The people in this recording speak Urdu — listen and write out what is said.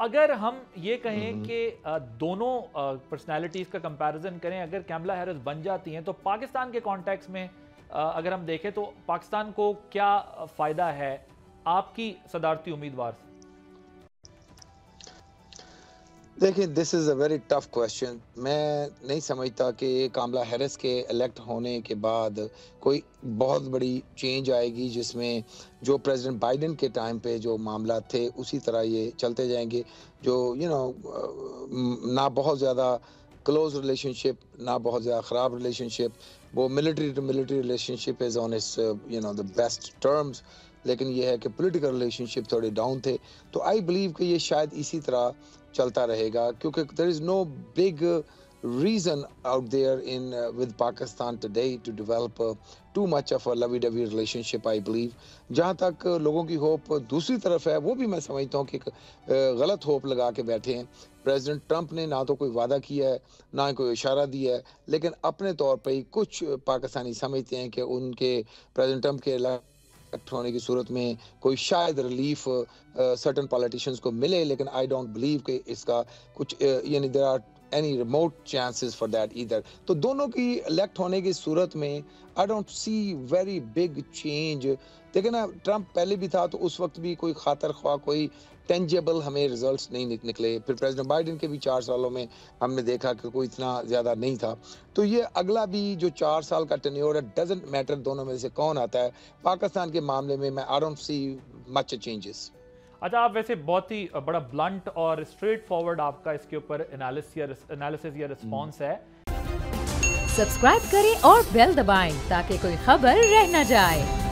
اگر ہم یہ کہیں کہ دونوں پرسنالٹیز کا کمپیریزن کریں، اگر کملا ہیرس بن جاتی ہیں تو پاکستان کے کانٹیکس میں اگر ہم دیکھیں تو پاکستان کو کیا فائدہ ہے آپ کی صدارتی امیدوار سے؟ دیکھیں دس از اے ویری ٹف کویشچن. میں نہیں سمجھتا کہ کاملا ہیرس کے الیکٹ ہونے کے بعد کوئی بہت بڑی چینج آئے گی جس میں جو پریزیڈنٹ بائیڈن کے ٹائم پہ جو معاملات تھے اسی طرح یہ چلتے جائیں گے. جو نہ بہت زیادہ کلوز ریلیشن شپ نہ بہت زیادہ خراب ریلیشن شپ، وہ military to military relationship is on its the best terms, لیکن یہ ہے کہ پولیٹیکل ریلیشن شپ تھوڑے ڈاؤن تھے. تو آئی بلیو کہ یہ شاید اسی طرح چلتا رہے گا، کیونکہ there is no big reason out there with Pakistan today to develop too much of a lovey-dovey relationship, I believe. جہاں تک لوگوں کی ہوپ دوسری طرف ہے، وہ بھی میں سمجھتا ہوں کہ غلط ہوپ لگا کے بیٹھے ہیں. پریزیڈنٹ ٹرمپ نے نہ تو کوئی وعدہ کیا ہے نہ کوئی اشارہ دیا ہے، لیکن اپنے طور پہ کچھ پاکستانی سمجھتے ہیں کہ ان کے پریزیڈنٹ ٹرمپ کے ہونے کی صورت میں کوئی شاید ریلیف سرٹن پالیٹیشنز کو ملے، لیکن آئی ڈونٹ بلیو کہ اس کا کچھ یعنی there are any remote chances for that either. تو دونوں کی الیکٹ ہونے کی صورت میں I don't see very big change. دیکھیں نا، ٹرمپ پہلے بھی تھا تو اس وقت بھی کوئی خاطر خواہ کوئی ٹینجیبل ہمیں ریزلٹس نہیں نکلے. پھر پریزیڈنٹ بائیڈن کے بھی 4 سالوں میں ہم نے دیکھا کہ کوئی اتنا زیادہ نہیں تھا. تو یہ اگلا بھی جو 4 سال کا ٹینیور ہے، ڈزنٹ میٹر دونوں میں سے کون آتا ہے. پاکستان کے معاملے میں I don't C much changes. اچھا، آپ ویسے بہت ہی بڑا بلنٹ اور اسٹریٹ فارورڈ آپ کا اس کے اوپر انالیسس یا رسپانس ہے. سبسکرائب کریں اور بیل دبائیں تاکہ کوئی خبر رہ نہ جائے.